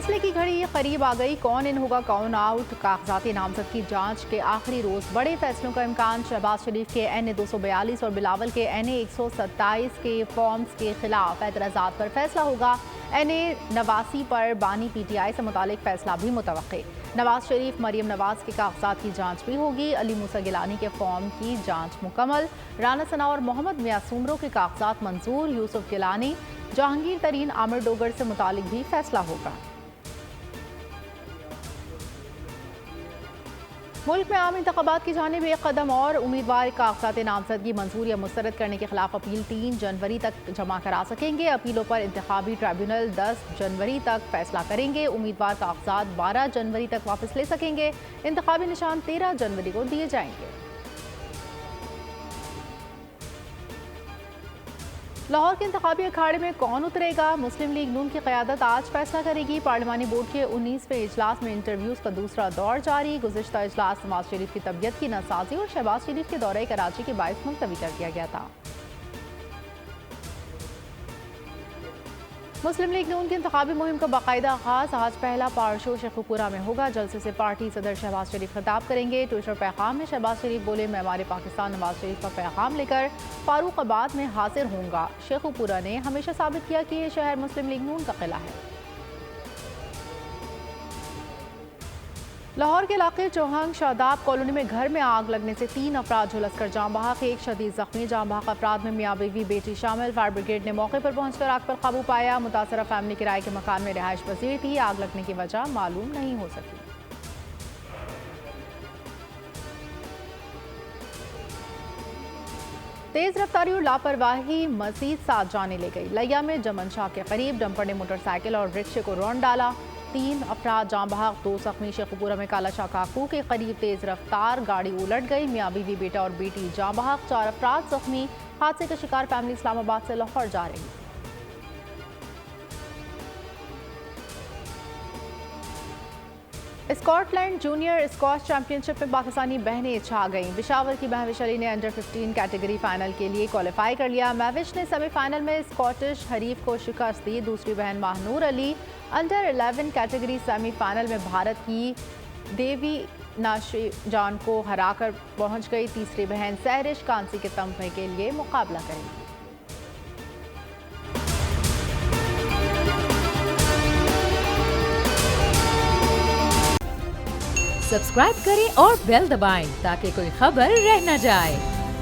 फैसले की घड़ी करीब आ गई। कौन इन होगा कौन आउट, कागजाती नामजद की जांच के आखिरी रोज बड़े फैसलों का इम्कान। शहबाज शरीफ के NA 242 और बिलावल के NA 127 के फॉर्म्स के खिलाफ एतराज़ात पर फैसला होगा। NA 89 पर बानी PTI से मुतालिक फैसला भी मुतवक्के। नवाज शरीफ मरियम नवाज के कागजात की जांच भी होगी। अली मूसा गिलानी के फॉर्म की जांच मुकम्मल। राना सना और मोहम्मद मियां सुमरो के कागजात मंजूर। यूसुफ गिलानी, जहांगीर तरीन, आमिर डोगर से मुतालिक भी फैसला होगा। मुल्क में आम इंतखाबात की जानिब एक कदम और। उम्मीदवार कागजात नामजदगी मंजूर या मुस्तरद करने के खिलाफ अपील 3 जनवरी तक जमा करा सकेंगे। अपीलों पर इंतखाबी ट्रिब्यूनल 10 जनवरी तक फैसला करेंगे। उम्मीदवार कागजात 12 जनवरी तक वापस ले सकेंगे। इंतखाबी निशान 13 जनवरी को दिए जाएंगे। लाहौर के इंतखाबी अखाड़े में कौन उतरेगा? मुस्लिम लीग नून की क़यादत आज फैसला करेगी। पार्लिमानी बोर्ड के 19वें इजलास में इंटरव्यूज़ का दूसरा दौर जारी। गुज़िश्ता इजलास नवाज शरीफ की तबीयत की नासाजी और शहबाज शरीफ के दौरे कराची के बाइस मुलतवी कर दिया गया था। मुस्लिम लीग नून की इंतखाबी मुहिम का बाकायदा आगाज आज पहला पावर शो शेखुपुरा में होगा। जलसे से पार्टी सदर शहबाज शरीफ खिताब करेंगे। ट्विटर पैगाम में शहबाज शरीफ बोले, मैं हमारे पाकिस्तान नवाज शरीफ का पैगाम लेकर फारूकाबाद में हाजिर होऊंगा। शेखुपुरा ने हमेशा साबित किया कि यह शहर मुस्लिम लीग नून का किला है। लाहौर के इलाके चौहंग शादाब कॉलोनी में घर में आग लगने से 3 अफराद झुलसकर जाँ बहक, एक शदीद जख्मी। जाँ बहक अफराद में मियाँ बीवी बेटी शामिल। फायर ब्रिगेड ने मौके पर पहुंचकर आग पर काबू पाया। मुतासरा फैमिली किराए के मकान में रिहाइश पजीर थी। आग लगने की वजह मालूम नहीं हो सकी। तेज रफ्तारी और लापरवाही मजीद साथ जाने ले गई। लिया में जमन शाह के करीब डंपर ने मोटरसाइकिल और रिक्शे को रौंद डाला। 3 अफराद जाँ बहक, 2 जख्मी। शेखुपुरा में काला शाह काकू के करीब तेज रफ्तार गाड़ी उलट गई। मियाँ बीवी बेटा और बेटी जाँ बहक, 4 अफराद जख्मी। हादसे का शिकार फैमिली इस्लामाबाद से लाहौर जा रही। स्कॉटलैंड जूनियर स्क्वॉश चैंपियनशिप में पाकिस्तानी बहनें छा गईं। बिशावर की महविश अली ने अंडर 15 कैटेगरी फाइनल के लिए क्वालिफाई कर लिया। महविश ने सेमीफाइनल में स्कॉटिश हरीफ को शिकस्त दी। दूसरी बहन Mahnoor Ali under 11 category semifinal में भारत की देवी नाशिजान को हराकर पहुंच गई। तीसरी बहन सहरिश कांसी के तमगे के लिए मुकाबला करेंगी। सब्सक्राइब करें और बेल दबाएं ताकि कोई खबर रह न जाए।